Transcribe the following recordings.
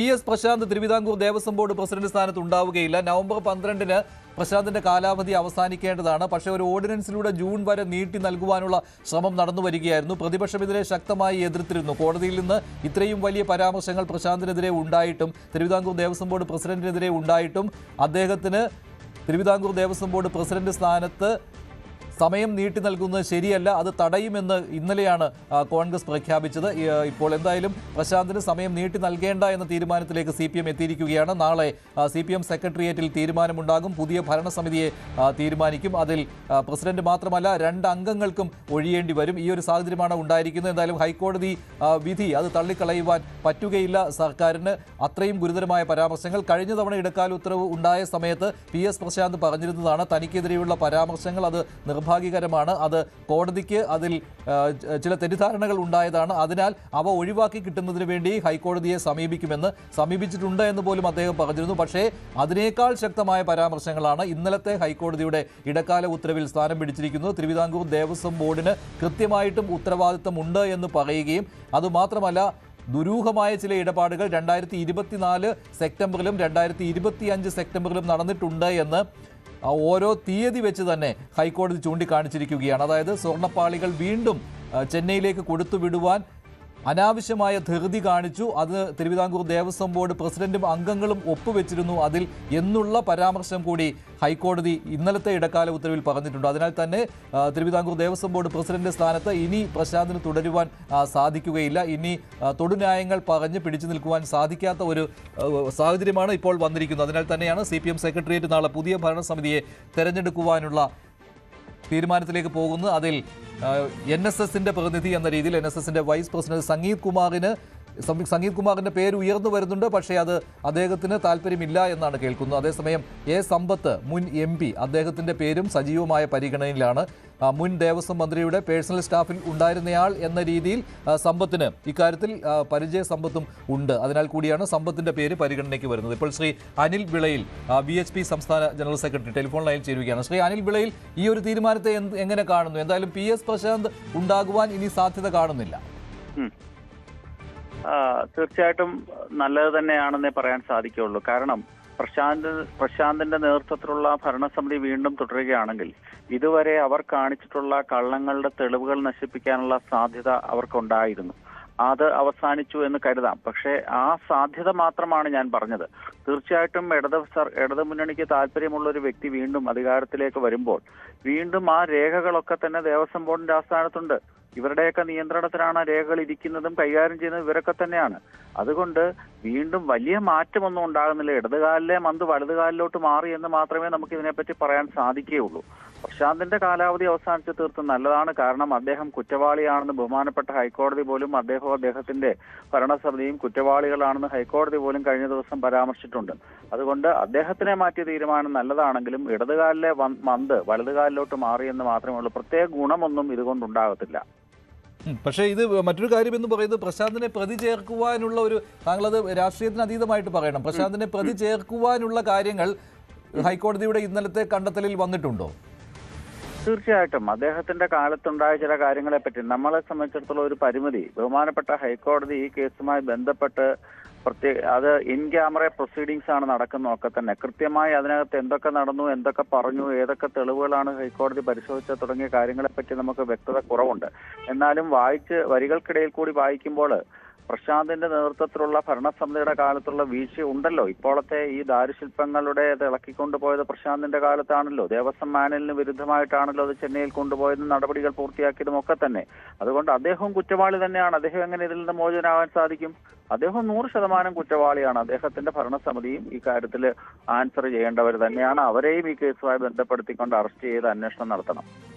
PS Prashant Thiruvithamkur Devaswom board president സ്ഥാനത്ത് ഉണ്ടാവുകയില്ല. November 12-ന് പ്രശാന്തിന്റെ കാലാവധി അവസാനിക്കേണ്ടതാണ്. പക്ഷേ ഒരു ഓർഡിനൻസിലൂടെ ജൂൺ വരെ നീട്ടി നൽകുവാനുള്ള ശ്രമം നടന്നു വരികയായിരുന്നു. പ്രതിപക്ഷം ഇതിനെ ശക്തമായി എതിർത്തിരുന്നു. കോടതിയിൽ നിന്ന് ഇത്രയും വലിയ പരാമർശങ്ങൾ പ്രശാന്തിനെതിരെ ഉണ്ടായിട്ടും തിരുവിതാംകൂർ ദേവസ്വം ബോർഡ് പ്രസിഡന്റിനെതിരെ ഉണ്ടായിട്ടും അദ്ദേഹത്തിന് തിരുവിതാംകൂർ ദേവസ്വം ബോർഡ് പ്രസിഡന്റ് സ്ഥാനത്ത് സമയം നീട്ടി നൽകുന്നത് ശരിയല്ല, അത് തടയുമെന്ന് ഇന്നലെയാണ് കോൺഗ്രസ് പ്രഖ്യാപിച്ചത്. ഇപ്പോൾ എന്തായാലും പ്രശാന്തിന് സമയം നീട്ടി നൽകേണ്ട എന്ന തീരുമാനത്തിലേക്ക് CPM എത്തിയിരിക്കുകയാണ്. നാളെ CPM സെക്രട്ടേറിയറ്റിൽ തീരുമാനമുണ്ടാകും. പുതിയ ഭരണസമിതിയെ തീരുമാനിക്കും. അതിൽ പ്രസിഡന്റ് മാത്രമല്ല 2 അംഗങ്ങൾക്കും ഒഴിയേണ്ടി വരും. ഈ ഒരു സാഹചര്യമാണ് ഉണ്ടായിരിക്കുന്നത്. എന്തായാലും ഹൈക്കോടതി വിധി അത് തള്ളിക്കളയുവാൻ പറ്റുകയില്ല സർക്കാരിന്. അത്രയും ഗുരുതരമായ പരാമർശങ്ങൾ കഴിഞ്ഞ തവണ ഇടക്കാല ഉത്തരവ് ഉണ്ടായ സമയത്ത് PS പ്രശാന്ത് പറഞ്ഞിരുന്നതാണ്. തനിക്കെതിരെയുള്ള പരാമർശങ്ങൾ അത് നിർഭാഗ്യകരമാണ്, അത് കോടതിക്ക് അതിൽ ചില തെറ്റിദ്ധാരണകൾ ഉണ്ടായതാണ്, അതിനാൽ അവ ഒഴിവാക്കി കിട്ടുന്നതിന് വേണ്ടി ഹൈക്കോടതിയെ സമീപിച്ചിട്ടുണ്ട് എന്ന് പോലും അദ്ദേഹം പറഞ്ഞിരുന്നു. പക്ഷേ അതിനേക്കാൾ ശക്തമായ പരാമർശങ്ങളാണ് ഇന്നലത്തെ ഹൈക്കോടതിയുടെ ഇടക്കാല ഉത്തരവിൽ സ്ഥാനം പിടിച്ചിരിക്കുന്നത്. തിരുവിതാംകൂർ ദേവസ്വം ബോർഡിന് കൃത്യമായിട്ടും ഉത്തരവാദിത്തമുണ്ട് എന്ന് പറയുകയും അതുമാത്രമല്ല ദുരൂഹമായ ചില ഇടപാടുകൾ 2024 സെപ്റ്റംബറിലും 2025 സെപ്റ്റംബറിലും നടന്നിട്ടുണ്ട് എന്ന് ഓരോ തീയതി വെച്ച് തന്നെ ഹൈക്കോടതി ചൂണ്ടിക്കാണിച്ചിരിക്കുകയാണ്. അതായത് സ്വർണ്ണപ്പാളികൾ വീണ്ടും ചെന്നൈയിലേക്ക് കൊടുത്തുവിടുവാൻ അനാവശ്യമായ ധൃതി കാണിച്ചു. അത് തിരുവിതാംകൂർ ദേവസ്വം ബോർഡ് പ്രസിഡന്റും അംഗങ്ങളും ഒപ്പുവെച്ചിരുന്നു അതിൽ എന്നുള്ള പരാമർശം കൂടി ഹൈക്കോടതി ഇന്നലത്തെ ഇടക്കാല ഉത്തരവിൽ പറഞ്ഞിട്ടുണ്ട്. അതിനാൽ തന്നെ തിരുവിതാംകൂർ ദേവസ്വം ബോർഡ് പ്രസിഡന്റ് സ്ഥാനത്ത് ഇനി പ്രശാന്തിന് തുടരുവാൻ സാധിക്കുകയില്ല. ഇനി തൊടുന്യായങ്ങൾ പറഞ്ഞ് പിടിച്ചു നിൽക്കുവാൻ സാധിക്കാത്ത ഒരു സാഹചര്യമാണ് ഇപ്പോൾ വന്നിരിക്കുന്നത്. അതിനാൽ തന്നെയാണ് CPM സെക്രട്ടേറിയറ്റ് നാളെ പുതിയ ഭരണസമിതിയെ തെരഞ്ഞെടുക്കുവാനുള്ള തീരുമാനത്തിലേക്ക് പോകുന്നത്. അതിൽ NSSന്റെ പ്രതിനിധി എന്ന രീതിയിൽ NSSന്റെ വൈസ് പ്രസിഡന്റ് സംഗീത് കുമാറിന്റെ പേര് ഉയർന്നു വരുന്നുണ്ട്. പക്ഷേ അത് അദ്ദേഹത്തിന് താല്പര്യമില്ല എന്നാണ് കേൾക്കുന്നത്. അതേസമയം സമ്പത്ത് മുൻ MP അദ്ദേഹത്തിന്റെ പേരും സജീവമായ പരിഗണനയിലാണ്. മുൻ ദേവസ്വം മന്ത്രിയുടെ പേഴ്സണൽ സ്റ്റാഫിൽ ഉണ്ടായിരുന്നയാൾ എന്ന രീതിയിൽ സമ്പത്തിന് ഇക്കാര്യത്തിൽ പരിചയ സമ്പത്തും ഉണ്ട്. അതിനാൽ കൂടിയാണ് സമ്പത്തിന്റെ പേര് പരിഗണനയ്ക്ക് വരുന്നത്. ഇപ്പോൾ ശ്രീ അനിൽ വിളയിൽ VHP സംസ്ഥാന ജനറൽ സെക്രട്ടറി ടെലിഫോൺ ലൈനിൽ ചേരുകയാണ്. ശ്രീ അനിൽ വിളയിൽ, ഈ ഒരു തീരുമാനത്തെ എങ്ങനെ കാണുന്നു? എന്തായാലും PS പ്രശാന്ത് ഉണ്ടാകുവാൻ ഇനി സാധ്യത കാണുന്നില്ല. തീർച്ചയായിട്ടും നല്ലത് തന്നെയാണെന്നേ പറയാൻ സാധിക്കുകയുള്ളൂ. കാരണം പ്രശാന്തിന്റെ നേതൃത്വത്തിലുള്ള ഭരണസമിതി വീണ്ടും തുടരുകയാണെങ്കിൽ ഇതുവരെ അവർ കാണിച്ചിട്ടുള്ള കള്ളങ്ങളുടെ തെളിവുകൾ നശിപ്പിക്കാനുള്ള സാധ്യത അവർക്കുണ്ടായിരുന്നു. അത് അവസാനിച്ചു എന്ന് കരുതാം. പക്ഷേ ആ സാധ്യത മാത്രമാണ് ഞാൻ പറഞ്ഞത്. തീർച്ചയായിട്ടും ഇടത് മുന്നണിക്ക് താല്പര്യമുള്ള ഒരു വ്യക്തി വീണ്ടും അധികാരത്തിലേക്ക് വരുമ്പോൾ വീണ്ടും ആ രേഖകളൊക്കെ തന്നെ ദേവസ്വം ബോർഡിന്റെ ആസ്ഥാനത്തുണ്ട്. ഇവരുടെയൊക്കെ നിയന്ത്രണത്തിലാണ് രേഖകൾ ഇരിക്കുന്നതും കൈകാര്യം ചെയ്യുന്നതും ഇവരൊക്കെ തന്നെയാണ്. അതുകൊണ്ട് വീണ്ടും വലിയ മാറ്റമൊന്നും ഉണ്ടാകുന്നില്ല. ഇടതുകാലിലെ മന്ത് വലതുകാലിലോട്ട് മാറി എന്ന് മാത്രമേ നമുക്ക് ഇതിനെപ്പറ്റി പറയാൻ സാധിക്കുകയുള്ളൂ. പ്രശാന്തിന്റെ കാലാവധി അവസാനിച്ച് തീർത്തും നല്ലതാണ്. കാരണം അദ്ദേഹം കുറ്റവാളിയാണെന്ന് ബഹുമാനപ്പെട്ട ഹൈക്കോടതി പോലും അദ്ദേഹത്തിന്റെ ഭരണസമിതിയും കുറ്റവാളികളാണെന്ന് ഹൈക്കോടതി പോലും കഴിഞ്ഞ ദിവസം പരാമർശിച്ചിട്ടുണ്ട്. അതുകൊണ്ട് അദ്ദേഹത്തിനെ മാറ്റിയ തീരുമാനം നല്ലതാണെങ്കിലും ഇടതുകാലിലെ മന്ത് വലതുകാലിലോട്ട് മാറി എന്ന് മാത്രമേ ഉള്ളൂ. പ്രത്യേക ഗുണമൊന്നും ഇതുകൊണ്ടുണ്ടാകത്തില്ല. പക്ഷേ ഇത് മറ്റൊരു കാര്യം എന്ന് പറയുന്നത് പ്രശാന്തിനെ പ്രതി ചേർക്കുവാനുള്ള ഒരു, താങ്കളത് രാഷ്ട്രീയത്തിന് അതീതമായിട്ട് പറയണം, പ്രശാന്തിനെ പ്രതി ചേർക്കുവാനുള്ള കാര്യങ്ങൾ ഹൈക്കോടതിയുടെ ഇന്നലത്തെ കണ്ടെത്തലിൽ വന്നിട്ടുണ്ടോ? തീർച്ചയായിട്ടും അദ്ദേഹത്തിന്റെ കാലത്തുണ്ടായ ചില കാര്യങ്ങളെപ്പറ്റി നമ്മളെ സംബന്ധിച്ചിടത്തോളം ഒരു പരിമിതി ബഹുമാനപ്പെട്ട ഹൈക്കോടതി ഈ കേസുമായി ബന്ധപ്പെട്ട് അത് ഇൻ ക്യാമറ പ്രൊസീഡിങ്സ് ആണ് നടക്കുന്നതൊക്കെ തന്നെ. കൃത്യമായി അതിനകത്ത് എന്തൊക്കെ നടന്നു, എന്തൊക്കെ പറഞ്ഞു, ഏതൊക്കെ തെളിവുകളാണ് ഹൈക്കോടതി പരിശോധിച്ച തുടങ്ങിയ കാര്യങ്ങളെപ്പറ്റി നമുക്ക് വ്യക്തത കുറവുണ്ട്. എന്നാലും വരികൾക്കിടയിൽ കൂടി വായിക്കുമ്പോൾ പ്രശാന്തിന്റെ നേതൃത്വത്തിലുള്ള ഭരണസമിതിയുടെ കാലത്തുള്ള വീഴ്ച ഉണ്ടല്ലോ. ഇപ്പോഴത്തെ ഈ ദാരുശില്പങ്ങളുടെ അത് ഇളക്കിക്കൊണ്ടുപോയത് പ്രശാന്തിന്റെ കാലത്താണല്ലോ. ദേവസ്വം മാനുവലിന് വിരുദ്ധമായിട്ടാണല്ലോ അത് ചെന്നൈയിൽ കൊണ്ടുപോയതും നടപടികൾ പൂർത്തിയാക്കിയതും ഒക്കെ തന്നെ. അതുകൊണ്ട് അദ്ദേഹവും കുറ്റവാളി തന്നെയാണ്. അദ്ദേഹം എങ്ങനെ ഇതിൽ നിന്ന് മോചനാവാൻ സാധിക്കും? അദ്ദേഹം 100% കുറ്റവാളിയാണ്. അദ്ദേഹത്തിന്റെ ഭരണസമിതിയും ഈ കാര്യത്തിൽ ആൻസർ ചെയ്യേണ്ടവർ തന്നെയാണ്. അവരെയും ഈ കേസുമായി ബന്ധപ്പെടുത്തിക്കൊണ്ട് അറസ്റ്റ് ചെയ്ത് അന്വേഷണം നടത്തണം.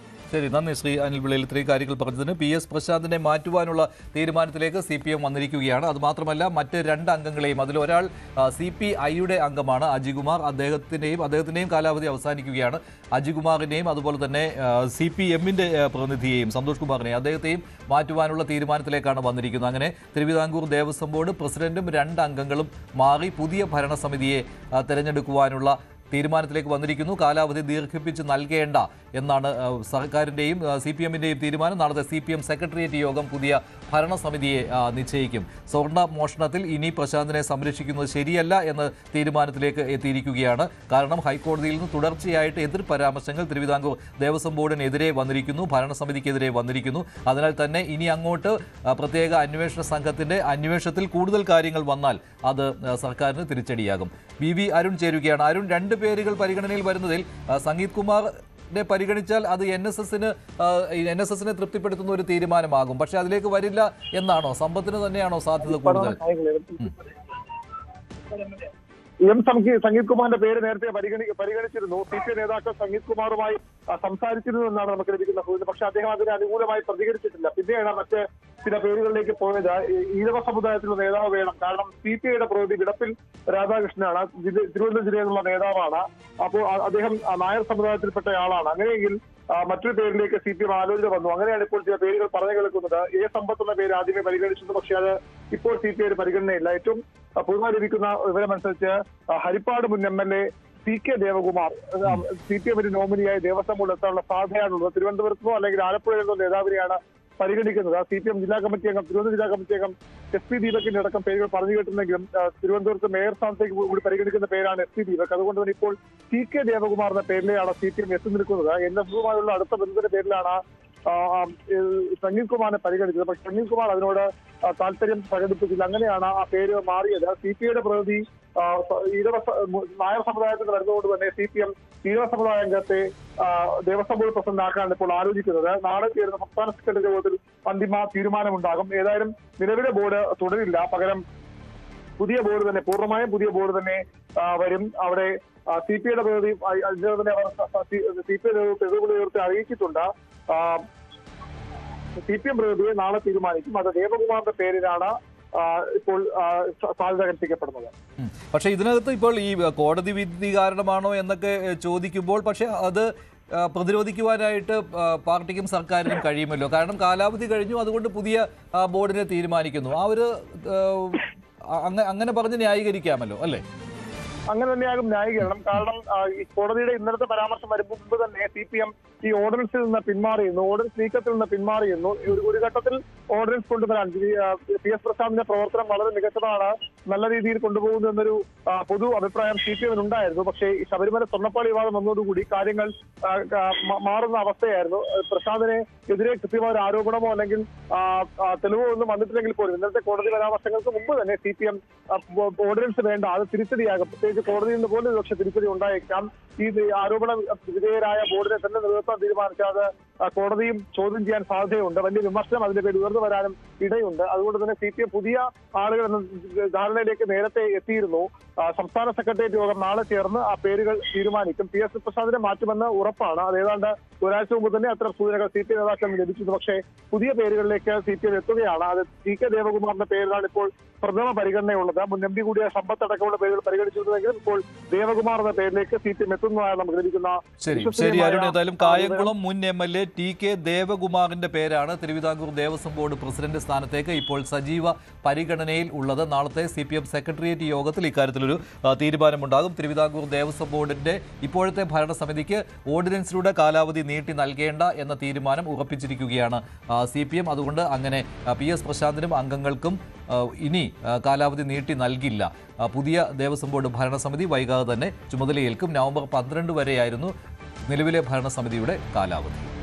ശരി, നന്ദി ശ്രീ അനിൽ വിളയിൽ ഇത്രയും കാര്യങ്ങൾ പറഞ്ഞതിന്. PS പ്രശാന്തിനെ മാറ്റുവാനുള്ള തീരുമാനത്തിലേക്ക് CPM വന്നിരിക്കുകയാണ്. അതുമാത്രമല്ല മറ്റ് 2 അംഗങ്ങളെയും, അതിലൊരാൾ CPIയുടെ അംഗമാണ് അജികുമാർ, അദ്ദേഹത്തിൻ്റെയും കാലാവധി അവസാനിക്കുകയാണ്. അജികുമാറിനെയും അതുപോലെ തന്നെ CPMന്റെ പ്രതിനിധിയെയും സന്തോഷ് കുമാറിനെയും അദ്ദേഹത്തെയും മാറ്റുവാനുള്ള തീരുമാനത്തിലേക്കാണ് വന്നിരിക്കുന്നത്. അങ്ങനെ തിരുവിതാംകൂർ ദേവസ്വം ബോർഡ് പ്രസിഡന്റും 2 അംഗങ്ങളും മാറി പുതിയ ഭരണസമിതിയെ തെരഞ്ഞെടുക്കുവാനുള്ള തീരുമാനത്തിലേക്ക് വന്നിരിക്കുന്നു. കാലാവധി ദീർഘിപ്പിച്ച് നൽകേണ്ട എന്നാണ് സർക്കാരിൻ്റെയും CPM-ൻ്റെയും തീരുമാനം. നാളത്തെ CPM സെക്രട്ടേറിയറ്റ് യോഗം പുതിയ ഭരണസമിതിയെ നിശ്ചയിക്കും. സ്വർണ്ണ മോഷണത്തിൽ ഇനി പ്രശാന്തിനെ സംരക്ഷിക്കുന്നത് ശരിയല്ല എന്ന തീരുമാനത്തിലേക്ക് എത്തിയിരിക്കുകയാണ്. കാരണം ഹൈക്കോടതിയിൽ നിന്ന് തുടർച്ചയായിട്ട് എതിർ പരാമർശങ്ങൾ തിരുവിതാംകൂർ ദേവസ്വം ബോർഡിനെതിരെ വന്നിരിക്കുന്നു, ഭരണസമിതിക്കെതിരെ വന്നിരിക്കുന്നു. അതിനാൽ തന്നെ ഇനി അങ്ങോട്ട് പ്രത്യേക അന്വേഷണ സംഘത്തിന്റെ അന്വേഷണത്തിൽ കൂടുതൽ കാര്യങ്ങൾ വന്നാൽ അത് സർക്കാരിന് തിരിച്ചടിയാകും. VV അരുൺ ചേരുകയാണ്. അരുൺ, രണ്ട് പേരുകൾ പരിഗണനയിൽ വരുന്നതിൽ സംഗീത് കുമാറിനെ പരിഗണിച്ചാൽ അത് NSS-നെ തൃപ്തിപ്പെടുത്തുന്ന ഒരു തീരുമാനമാകും. പക്ഷെ അതിലേക്ക് വരില്ല എന്നാണോ? സമ്പത്തിന് തന്നെയാണോ സാധ്യത കൂടുതൽ? സംഗീത് കുമാറിന്റെ പേര് നേരത്തെ പരിഗണിച്ചിരുന്നു. CPI നേതാക്കൾ സംഗീത് കുമാറുമായി സംസാരിച്ചിരുന്നു എന്നാണ് നമുക്ക് ലഭിക്കുന്ന സൂചന. പക്ഷെ അദ്ദേഹം അതിന് അനുകൂലമായി പ്രതികരിച്ചിട്ടില്ല. പിന്നെയാണ് മറ്റ് ചില പേരുകളിലേക്ക് പോയത്. ഈഴവ സമുദായത്തിലുള്ള നേതാവ് വേണം. കാരണം CPI-യുടെ പ്രതിനിധി വിടപ്പിൽ രാധാകൃഷ്ണനാണ്, തിരുവനന്തപുരം ജില്ലയിലുള്ള നേതാവാണ്. അപ്പോൾ അദ്ദേഹം നായർ സമുദായത്തിൽപ്പെട്ട ആളാണ്. അങ്ങനെയെങ്കിൽ മറ്റൊരു പേരിലേക്ക് CPM ആലോചന വന്നു. അങ്ങനെയാണ് ഇപ്പോൾ ചില പേരുകൾ പറഞ്ഞു കേൾക്കുന്നത്. സമ്പത്ത് എന്ന പേര് ആദ്യമേ പരിഗണിച്ചിരുന്നു. പക്ഷേ അത് ഇപ്പോൾ CPI പരിഗണനയില്ല. ഏറ്റവും പുതുതായി ലഭിക്കുന്ന വിവരമനുസരിച്ച് ഹരിപ്പാട് മുൻ MLA CK ദേവകുമാർ CPM-ന്റെ നോമിനിയായി ദേവസ്വം ബോർഡിൽ എത്താനുള്ള സാധ്യതയാണുള്ളത്. തിരുവനന്തപുരത്തോ അല്ലെങ്കിൽ ആലപ്പുഴയിലോ നേതാവിനെയാണ് പരിഗണിക്കുന്നത്. CPM ജില്ലാ കമ്മിറ്റി അംഗം, തിരുവനന്തപുരം ജില്ലാ കമ്മിറ്റി അംഗം SP ദീപകിന്റെ അടക്കം പേരുകൾ പറഞ്ഞു കേട്ടിരുന്നെങ്കിലും തിരുവനന്തപുരത്ത് മേയർ സ്ഥാനത്തേക്ക് കൂടി പരിഗണിക്കുന്ന പേരാണ് SP ദീപക്. അതുകൊണ്ട് തന്നെ ഇപ്പോൾ CK ദേവകുമാർ എന്ന പേരിലെയാണ് CPM എത്തി നിൽക്കുന്നത്. NSS-വുമായുള്ള അടുത്ത ബന്ധത്തിന്റെ പേരിലാണ് സംഗീത് കുമാറിനെ പരിഗണിച്ചത്. പക്ഷെ സംഗീത് കുമാർ അതിനോട് താല്പര്യം പ്രകടിപ്പിച്ചില്ല. അങ്ങനെയാണ് ആ പേര് മാറിയത്. CPI-യുടെ പ്രതിനിധി നായർ സമുദായത്തിൽ വരുന്നതുകൊണ്ട് തന്നെ CPM ഈഴവ സമുദായ അംഗത്തെ ദേവസ്വം ബോർഡ് പ്രസിഡന്റാക്കാനാണ് ഇപ്പോൾ ആലോചിക്കുന്നത്. നാളെ ചേരുന്ന സംസ്ഥാന സെക്രട്ടറി യോഗത്തിൽ അന്തിമ തീരുമാനമുണ്ടാകും. ഏതായാലും നിലവിലെ ബോർഡ് തുടരില്ല. പകരം പുതിയ ബോർഡ് തന്നെ, പൂർണ്ണമായും പുതിയ ബോർഡ് തന്നെ വരും. അവിടെ CPI-യുടെ പ്രതിനിധി CPI നേതൃത്വത്തെ അറിയിച്ചിട്ടുണ്ട്. CPM പ്രതിനിധിയെ നാളെ തീരുമാനിക്കും. അത് ദേവകുമാറിന്റെ പേരിലാണ് ഇപ്പോൾ സാധ്യത കൽപ്പിക്കപ്പെടുന്നത്. പക്ഷേ ഇതിനകത്ത് ഇപ്പോൾ ഈ കോടതി വിധി കാരണമാണോ എന്നൊക്കെ ചോദിക്കുമ്പോൾ പക്ഷേ അത് പ്രതിരോധിക്കുവാനായിട്ട് പാർട്ടിക്കും സർക്കാരിനും കഴിയുമല്ലോ. കാരണം കാലാവധി കഴിഞ്ഞു, അതുകൊണ്ട് പുതിയ ബോർഡിനെ തീരുമാനിക്കുന്നു. ആ ഒരു അങ്ങനെ പറഞ്ഞ് ന്യായീകരിക്കാമല്ലോ, അല്ലേ? അങ്ങനെ തന്നെയാകും ന്യായീകരണം. കാരണം ഈ കോടതിയുടെ ഇന്നലത്തെ പരാമർശം വരുമ്പോൾ മുമ്പ് തന്നെ CPM ഈ ഓർഡിനൻസിൽ നിന്ന് പിന്മാറിയിരുന്നു, ഓർഡിനൻസ് നീക്കത്തിൽ നിന്ന് പിന്മാറിയിരുന്നു. ഒരു ഘട്ടത്തിൽ ഓർഡിനൻസ് കൊണ്ടുവരാൻ PS പ്രശാന്തിന്റെ പ്രവർത്തനം വളരെ മികച്ചതാണ്, നല്ല രീതിയിൽ കൊണ്ടുപോകുന്നു എന്നൊരു പൊതു അഭിപ്രായം CPM-നുണ്ടായിരുന്നു. പക്ഷേ ഈ ശബരിമല സ്വർണ്ണപ്പാളി വിവാദം വന്നതോടുകൂടി കാര്യങ്ങൾ മാറുന്ന അവസ്ഥയായിരുന്നു. പ്രശാന്തിനെ എതിരെ കൃത്യമായ ഒരു ആരോപണമോ അല്ലെങ്കിൽ തെളിവോ ഒന്നും വന്നിട്ടില്ലെങ്കിൽ പോലും ഇന്നത്തെ കോടതി പരാമർശങ്ങൾക്ക് മുമ്പ് തന്നെ CPM ഓർഡിനൻസ് വേണ്ട, അത് തിരിച്ചടിയാകും. പ്രത്യേകിച്ച് കോടതിയിൽ നിന്ന് പോലും പക്ഷേ തിരിച്ചടി ഉണ്ടായേക്കാം. ഈ ആരോപണ വിധേയരായ ബോർഡിനെ തന്നെ നിലനിർത്താൻ തീരുമാനിച്ചാൽ കോടതിയും ചോദ്യം ചെയ്യാൻ സാധ്യതയുണ്ട്. വലിയ വിമർശനം അതിന്റെ പേര് ഉയർന്നു വരാനും ഇടയുണ്ട്. അതുകൊണ്ട് തന്നെ CPM പുതിയ ആളുകൾ എന്ന ധാരണയിലേക്ക് നേരത്തെ എത്തിയിരുന്നു. സംസ്ഥാന സെക്രട്ടേറിയറ്റ് യോഗം നാളെ ചേർന്ന് ആ പേരുകൾ തീരുമാനിക്കും. PS പ്രസാദിനെ മാറ്റുമെന്ന് ഉറപ്പാണ്. അത് ഏതാണ്ട് ഒരാഴ്ച മുമ്പ് തന്നെ അത്ര സൂചനകൾ CPI നേതാക്കളിൽ ലഭിച്ചിരുന്നു. പക്ഷേ പുതിയ പേരുകളിലേക്ക് CPM എത്തുകയാണ്. അത് CK ദേവകുമാറിന്റെ പേരിലാണ് ഇപ്പോൾ പ്രഥമ പരിഗണനയുള്ളത്. മുൻ MP കൂടിയ സമ്പത്തടക്കമുള്ള പേരുകൾ പരിഗണിച്ചിരുന്നെങ്കിലും ഇപ്പോൾ ദേവകുമാർ എന്ന പേരിലേക്ക് CPM എത്തുന്നതാണ് നമുക്ക് ലഭിക്കുന്ന. ശരി അരുൺ, ഏതായാലും കായംകുളം മുൻ MLA TK ദേവകുമാറിന്റെ പേരാണ് തിരുവിതാംകൂർ ദേവസ്വം ബോർഡ് പ്രസിഡന്റ് സ്ഥാനത്തേക്ക് ഇപ്പോൾ സജീവ പരിഗണനയിൽ ഉള്ളത്. നാളത്തെ CPM സെക്രട്ടേറിയറ്റ് യോഗത്തിൽ ഇക്കാര്യത്തിലൊരു തീരുമാനമുണ്ടാകും. തിരുവിതാംകൂർ ദേവസ്വം ബോർഡിന്റെ ഇപ്പോഴത്തെ ഭരണസമിതിക്ക് ഓർഡിനൻസിലൂടെ കാലാവധി നീട്ടി നൽകേണ്ട എന്ന തീരുമാനം ഉറപ്പിച്ചിരിക്കുകയാണ് CPM. അതുകൊണ്ട് അങ്ങനെ PS പ്രശാന്തിനും അംഗങ്ങൾക്കും ഇനി കാലാവധി നീട്ടി നൽകില്ല. പുതിയ ദേവസ്വം ബോർഡ് ഭരണസമിതി വൈകാതെ തന്നെ ചുമതലയേൽക്കും. നവംബർ 12 വരെയായിരുന്നു നിലവിലെ ഭരണസമിതിയുടെ കാലാവധി.